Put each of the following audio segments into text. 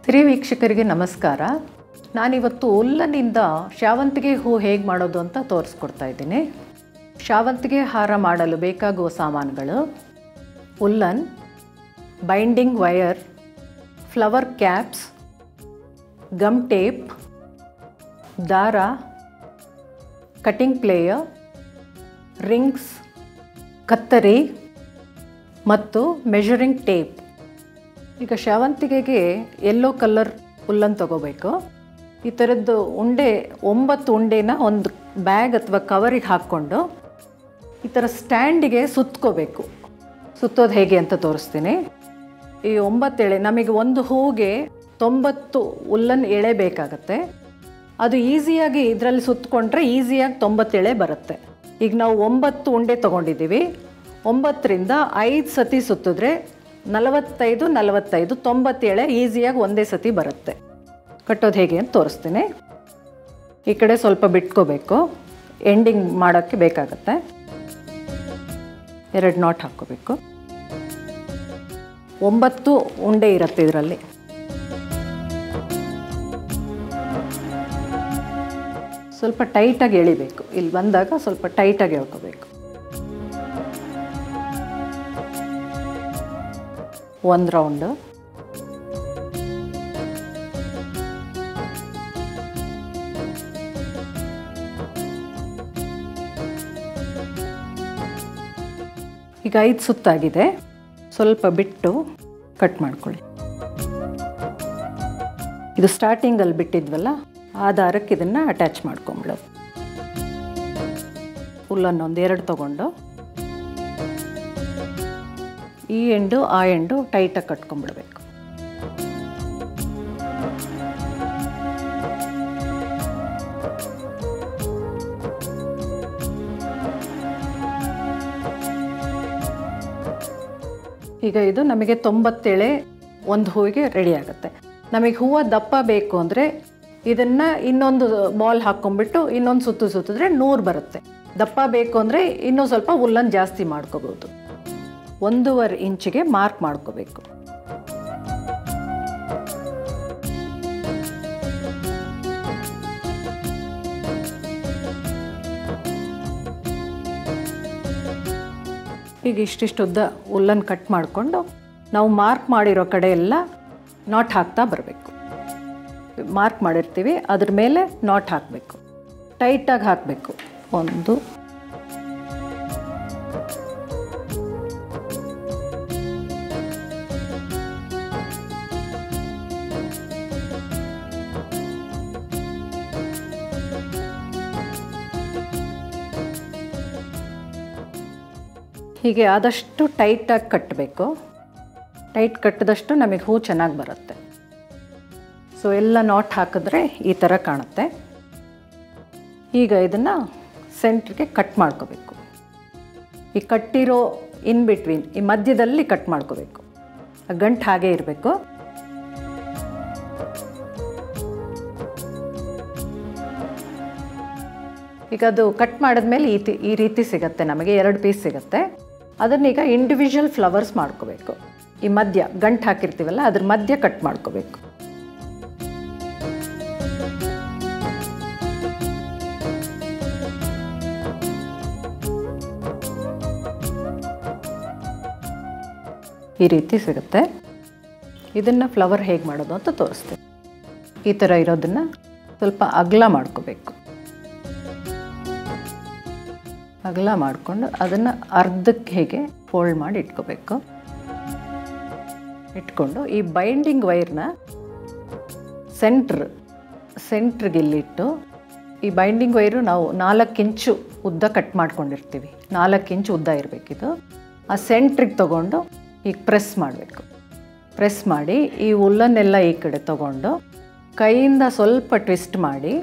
ಹಿರಿಯ ವೀಕ್ಷಕರಿಗೆ ನಮಸ್ಕಾರ. ನಾನಿವತ್ತು ಉಲ್ಲನ್ನಿಂದ ಶಾವಂತಿಗೆ ಹೂ ಹೇಗೆ ಮಾಡೋದು ಅಂತ ತೋರಿಸ್ಕೊಡ್ತಾ ಇದ್ದೀನಿ. ಶಾವಂತಿಗೆ ಹಾರ ಮಾಡಲು ಬೇಕಾಗುವ ಸಾಮಾನುಗಳು: woollen, binding wire, flower caps, gum tape, ದಾರ, ಕಟಿಂಗ್ ಪ್ಲೇಯರ್, ರಿಂಗ್ಸ್, ಕತ್ತರಿ ಮತ್ತು ಮೆಷರಿಂಗ್ ಟೇಪ್. ಈಗ ಶಾವಂತಿಗೆಗೆ ಯೆಲ್ಲೋ ಕಲರ್ ಉಲ್ಲನ್ ತಗೋಬೇಕು. ಈ ಥರದ್ದು ಉಂಡೆ 9 ಉಂಡೆನ ಒಂದು ಬ್ಯಾಗ್ ಅಥವಾ ಕವರಿಗೆ ಹಾಕ್ಕೊಂಡು ಈ ಥರ ಸ್ಟ್ಯಾಂಡಿಗೆ ಸುತ್ಕೋಬೇಕು. ಸುತ್ತೋದು ಹೇಗೆ ಅಂತ ತೋರಿಸ್ತೀನಿ. ಈ 9 ಎಳೆ, ನಮಗೆ ಒಂದು ಹೂಗೆ 90 ಉಲ್ಲನ್ ಎಳೆ ಬೇಕಾಗತ್ತೆ. ಅದು ಈಸಿಯಾಗಿ ಇದರಲ್ಲಿ ಸುತ್ತಕೊಂಡ್ರೆ ಈಸಿಯಾಗಿ 90 ಎಳೆ ಬರುತ್ತೆ. ಈಗ ನಾವು 9 ಉಂಡೆ ತೊಗೊಂಡಿದ್ದೀವಿ. 9ರಿಂದ 5 ಸತಿ ಸುತ್ತಿದ್ರೆ 45, 90 ಎಳೆ ಈಸಿಯಾಗಿ ಒಂದೇ ಸತಿ ಬರುತ್ತೆ. ಕಟ್ಟೋದು ಹೇಗೆ ಅಂತ ತೋರಿಸ್ತೀನಿ. ಈ ಕಡೆ ಸ್ವಲ್ಪ ಬಿಟ್ಕೋಬೇಕು, ಎಂಡಿಂಗ್ ಮಾಡೋಕ್ಕೆ ಬೇಕಾಗತ್ತೆ. 2 ನಾಟ್ ಹಾಕ್ಕೋಬೇಕು. 9 ಉಂಡೆ ಇರುತ್ತೆ ಇದರಲ್ಲಿ. ಸ್ವಲ್ಪ ಟೈಟಾಗಿ ಎಳಿಬೇಕು. ಇಲ್ಲಿ ಬಂದಾಗ ಸ್ವಲ್ಪ ಟೈಟಾಗಿ ಎಳ್ಕೋಬೇಕು. 1 ರೌಂಡು, ಈಗ 5 ಸುತ್ತಾಗಿದೆ. ಸ್ವಲ್ಪ ಬಿಟ್ಟು ಕಟ್ ಮಾಡ್ಕೊಳ್ಳಿ. ಇದು ಸ್ಟಾರ್ಟಿಂಗಲ್ಲಿ ಬಿಟ್ಟಿದ್ವಲ್ಲ, ಆ ದಾರಕ್ಕೆ ಇದನ್ನು ಅಟ್ಯಾಚ್ ಮಾಡ್ಕೊಂಬಿಡೋದು. ಉಲ್ಲನ್ನು 2 ತೊಗೊಂಡು ಈ ಎಂಡು ಆ ಎಂಡು ಟೈಟಾಗಿ ಕಟ್ಕೊಂಡ್ಬಿಡ್ಬೇಕು. ಈಗ ಇದು ನಮಗೆ 90 ಎಳೆ ಒಂದು ಹೂವಿಗೆ ರೆಡಿ ಆಗುತ್ತೆ. ನಮಗೆ ಹೂವು ದಪ್ಪ ಬೇಕು ಅಂದರೆ ಇದನ್ನು ಇನ್ನೊಂದು ಬಾಲ್ ಹಾಕ್ಕೊಂಡ್ಬಿಟ್ಟು ಇನ್ನೊಂದು ಸುತ್ತಿದ್ರೆ 100 ಬರುತ್ತೆ. ದಪ್ಪ ಬೇಕು ಅಂದರೆ ಇನ್ನೂ ಸ್ವಲ್ಪ ಉಲ್ಲನ್ ಜಾಸ್ತಿ ಮಾಡ್ಕೋಬೋದು. 1.5 ಇಂಚಿಗೆ ಮಾರ್ಕ್ ಮಾಡ್ಕೋಬೇಕು. ಈಗ ಇಷ್ಟಿಷ್ಟು ಉದ್ದ ಉಲ್ಲನ್ ಕಟ್ ಮಾಡಿಕೊಂಡು ನಾವು ಮಾರ್ಕ್ ಮಾಡಿರೋ ಕಡೆ ಎಲ್ಲ ನಾಟ್ ಹಾಕ್ತಾ ಬರಬೇಕು. ಮಾರ್ಕ್ ಮಾಡಿರ್ತೀವಿ, ಅದ್ರ ಮೇಲೆ ನಾಟ್ ಹಾಕಬೇಕು. ಟೈಟಾಗಿ ಹಾಕಬೇಕು. 1, ಹೀಗೆ ಆದಷ್ಟು ಟೈಟಾಗಿ ಕಟ್ಟಬೇಕು. ಟೈಟ್ ಕಟ್ಟಿದಷ್ಟು ನಮಗೆ ಹೂ ಚೆನ್ನಾಗಿ ಬರುತ್ತೆ. ಸೊ ಎಲ್ಲ ನಾಟ್ ಹಾಕಿದ್ರೆ ಈ ಥರ ಕಾಣುತ್ತೆ. ಈಗ ಇದನ್ನು ಸೆಂಟ್ರಿಗೆ ಕಟ್ ಮಾಡ್ಕೋಬೇಕು. ಈ ಕಟ್ಟಿರೋ ಇನ್ ಬಿಟ್ವೀನ್, ಈ ಮಧ್ಯದಲ್ಲಿ ಕಟ್ ಮಾಡ್ಕೋಬೇಕು. ಗಂಟು ಹಾಗೆ ಇರಬೇಕು. ಈಗ ಅದು ಕಟ್ ಮಾಡಿದ್ಮೇಲೆ ಈ ರೀತಿ ಸಿಗುತ್ತೆ. ನಮಗೆ 2 ಪೀಸ್ ಸಿಗುತ್ತೆ. ಅದನ್ನೀಗ ಇಂಡಿವಿಜುವಲ್ ಫ್ಲವರ್ಸ್ ಮಾಡ್ಕೋಬೇಕು. ಈ ಮಧ್ಯ ಗಂಟು ಹಾಕಿರ್ತೀವಲ್ಲ, ಅದ್ರ ಮಧ್ಯ ಕಟ್ ಮಾಡ್ಕೋಬೇಕು. ಈ ರೀತಿ ಸಿಗುತ್ತೆ. ಇದನ್ನು ಫ್ಲವರ್ ಹೇಗೆ ಮಾಡೋದು ಅಂತ ತೋರಿಸ್ತೀನಿ. ಈ ಥರ ಇರೋದನ್ನು ಸ್ವಲ್ಪ ಅಗಲ ಮಾಡ್ಕೋಬೇಕು. ಅಗಲ ಮಾಡಿಕೊಂಡು ಅದನ್ನು ಅರ್ಧಕ್ಕೆ ಹೇಗೆ ಫೋಲ್ಡ್ ಮಾಡಿ ಇಟ್ಕೋಬೇಕು. ಇಟ್ಕೊಂಡು ಈ ಬೈಂಡಿಂಗ್ ವೈರ್ನ ಸೆಂಟ್ರಿಗೆ ಇಲ್ಲಿಟ್ಟು, ಈ ಬೈಂಡಿಂಗ್ ವೈರು ನಾವು 4 ಇಂಚು ಉದ್ದ ಕಟ್ ಮಾಡ್ಕೊಂಡಿರ್ತೀವಿ. 4 ಇಂಚು ಉದ್ದ ಇರಬೇಕಿದು. ಆ ಸೆಂಟ್ರಿಗೆ ತೊಗೊಂಡು ಈಗ ಪ್ರೆಸ್ ಮಾಡಬೇಕು. ಪ್ರೆಸ್ ಮಾಡಿ ಈ ಉಲ್ಲನ್ನೆಲ್ಲ ಈ ಕಡೆ ತೊಗೊಂಡು ಕೈಯಿಂದ ಸ್ವಲ್ಪ ಟ್ವಿಸ್ಟ್ ಮಾಡಿ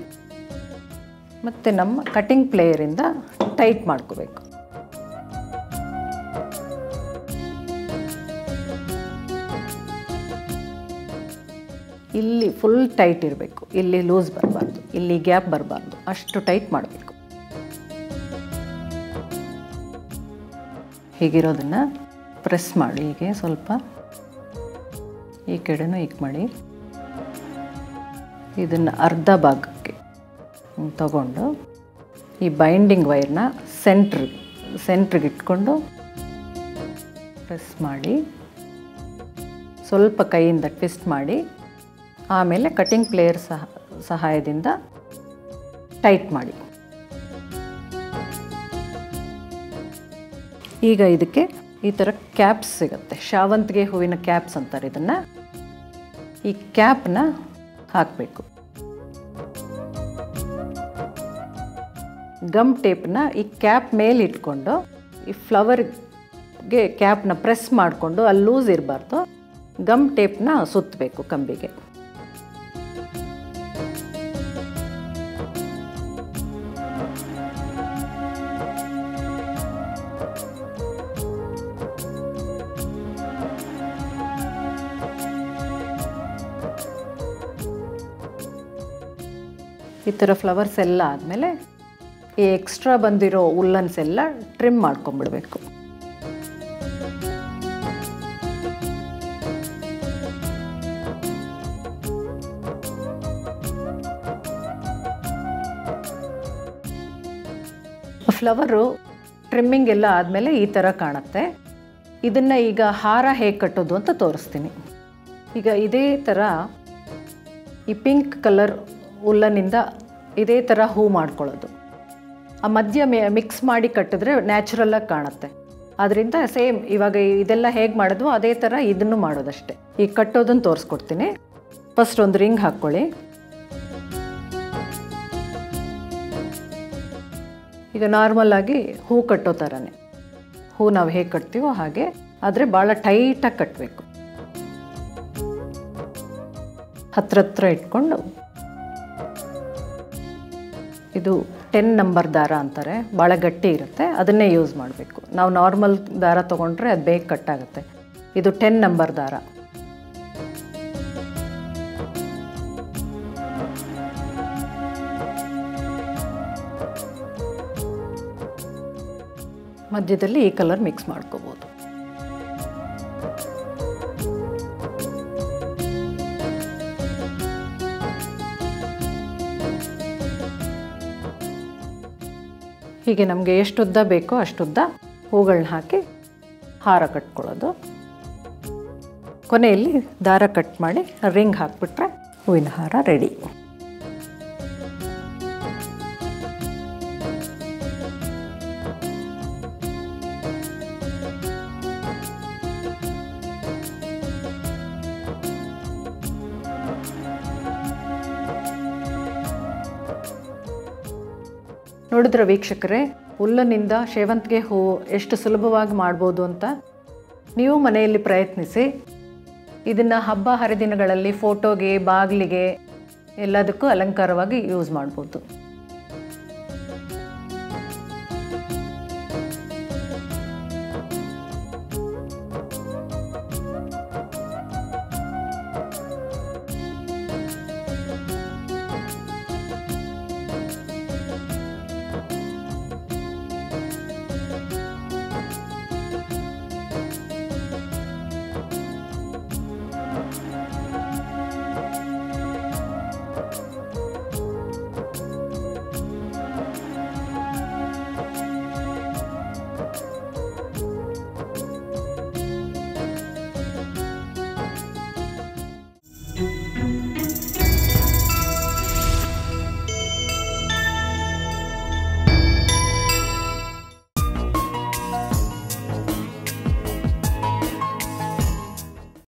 ಮತ್ತು ನಮ್ಮ ಕಟಿಂಗ್ ಪ್ಲೇಯರಿಂದ ಟೈಟ್ ಮಾಡ್ಕೋಬೇಕು. ಇಲ್ಲಿ ಫುಲ್ ಟೈಟ್ ಇರಬೇಕು. ಇಲ್ಲಿ ಲೂಸ್ ಬರಬಾರ್ದು, ಇಲ್ಲಿ ಗ್ಯಾಪ್ ಬರಬಾರ್ದು. ಅಷ್ಟು ಟೈಟ್ ಮಾಡಬೇಕು. ಹೀಗಿರೋದನ್ನು ಪ್ರೆಸ್ ಮಾಡಿ ಹೀಗೆ ಸ್ವಲ್ಪ ಈ ಕಡೆನೂ ಹೀಗೆ ಮಾಡಿ ಇದನ್ನು ಅರ್ಧ ಭಾಗಕ್ಕೆ ತಗೊಂಡು ಈ ಬೈಂಡಿಂಗ್ ವೈರ್ನ ಸೆಂಟ್ರಿಗೆ ಇಟ್ಕೊಂಡು ಪ್ರೆಸ್ ಮಾಡಿ ಸ್ವಲ್ಪ ಕೈಯಿಂದ ಟ್ವಿಸ್ಟ್ ಮಾಡಿ ಆಮೇಲೆ ಕಟಿಂಗ್ ಪ್ಲೇಯರ್ ಸಹಾಯದಿಂದ ಟೈಟ್ ಮಾಡಿ. ಈಗ ಇದಕ್ಕೆ ಈ ಥರ ಕ್ಯಾಪ್ಸ್ ಸಿಗುತ್ತೆ, ಶಾವಂತಿಗೆ ಹೂವಿನ ಕ್ಯಾಪ್ಸ್ ಅಂತಾರೆ ಇದನ್ನು. ಈ ಕ್ಯಾಪ್ನ ಹಾಕಬೇಕು. ಗಮ್ ಟೇಪ್ನ ಈ ಕ್ಯಾಪ್ ಮೇಲೆ ಇಟ್ಕೊಂಡು ಈ ಫ್ಲವರ್ಗೆ ಕ್ಯಾಪ್ನ ಪ್ರೆಸ್ ಮಾಡಿಕೊಂಡು ಅಲ್ಲಿ ಲೂಸ್ ಇರಬಾರ್ದು, ಗಮ್ ಟೇಪ್ನ ಸುತ್ತಬೇಕು ಕಂಬಿಗೆ. ಈ ಥರ ಫ್ಲವರ್ಸ್ ಎಲ್ಲ ಆದಮೇಲೆ ಈ ಎಕ್ಸ್ಟ್ರಾ ಬಂದಿರೋ ಉಲ್ಲನ್ಸ್ ಎಲ್ಲ ಟ್ರಿಮ್ ಮಾಡ್ಕೊಂಬಿಡ್ಬೇಕು. ಫ್ಲವರು ಟ್ರಿಮ್ಮಿಂಗ್ ಎಲ್ಲ ಆದಮೇಲೆ ಈ ಥರ ಕಾಣುತ್ತೆ. ಇದನ್ನು ಈಗ ಹಾರ ಹೇಗೆ ಕಟ್ಟೋದು ಅಂತ ತೋರಿಸ್ತೀನಿ. ಈಗ ಇದೇ ಥರ ಈ ಪಿಂಕ್ ಕಲರ್ ಉಲ್ಲನಿಂದ ಇದೇ ಥರ ಹೂ ಮಾಡ್ಕೊಳ್ಳೋದು. ಆ ಮಧ್ಯ ಮಿಕ್ಸ್ ಮಾಡಿ ಕಟ್ಟಿದ್ರೆ ನ್ಯಾಚುರಲ್ಲಾಗಿ ಕಾಣುತ್ತೆ. ಆದ್ದರಿಂದ ಸೇಮ್ ಇವಾಗ ಇದೆಲ್ಲ ಹೇಗೆ ಮಾಡಿದ್ವೋ ಅದೇ ಥರ ಇದನ್ನು ಮಾಡೋದಷ್ಟೇ. ಈಗ ಕಟ್ಟೋದನ್ನು ತೋರಿಸ್ಕೊಡ್ತೀನಿ. ಫಸ್ಟ್ ಒಂದು ರಿಂಗ್ ಹಾಕ್ಕೊಳ್ಳಿ. ಈಗ ನಾರ್ಮಲಾಗಿ ಹೂ ಕಟ್ಟೋ ಥರನೇ, ಹೂ ನಾವು ಹೇಗೆ ಕಟ್ತೀವೋ ಹಾಗೆ, ಆದರೆ ಭಾಳ ಟೈಟಾಗಿ ಕಟ್ಟಬೇಕು. ಹತ್ರ ಇಟ್ಕೊಂಡು, ಇದು 10 ನಂಬರ್ ದಾರ ಅಂತಾರೆ, ಭಾಳ ಗಟ್ಟಿ ಇರುತ್ತೆ, ಅದನ್ನೇ ಯೂಸ್ ಮಾಡಬೇಕು. ನಾವು ನಾರ್ಮಲ್ ದಾರ ತೊಗೊಂಡ್ರೆ ಅದು ಬೇಗ ಕಟ್ಟಾಗುತ್ತೆ. ಇದು 10 ನಂಬರ್ ದಾರ. ಮಧ್ಯದಲ್ಲಿ ಈ ಕಲರ್ ಮಿಕ್ಸ್ ಮಾಡ್ಕೋಬೋದು. ಹೀಗೆ ನಮಗೆ ಎಷ್ಟು ಉದ್ದ ಬೇಕೋ ಅಷ್ಟುದ್ದ ಹೂಗಳನ್ನ ಹಾಕಿ ಹಾರ ಕಟ್ಕೊಳ್ಳೋದು. ಕೊನೆಯಲ್ಲಿ ದಾರ ಕಟ್ ಮಾಡಿ ರಿಂಗ್ ಹಾಕಿಬಿಟ್ರೆ ಹೂವಿನ ಹಾರ ರೆಡಿ. ನೋಡಿದ್ರೆ ವೀಕ್ಷಕರೇ, ಉಲ್ಲನಿಂದ ಸೇವಂತಿಗೆ ಹೂವು ಎಷ್ಟು ಸುಲಭವಾಗಿ ಮಾಡ್ಬೋದು ಅಂತ ನೀವು ಮನೆಯಲ್ಲಿ ಪ್ರಯತ್ನಿಸಿ. ಇದನ್ನು ಹಬ್ಬ ಹರಿದಿನಗಳಲ್ಲಿ ಫೋಟೋಗೆ, ಬಾಗಿಲಿಗೆ ಎಲ್ಲದಕ್ಕೂ ಅಲಂಕಾರವಾಗಿ ಯೂಸ್ ಮಾಡ್ಬೋದು.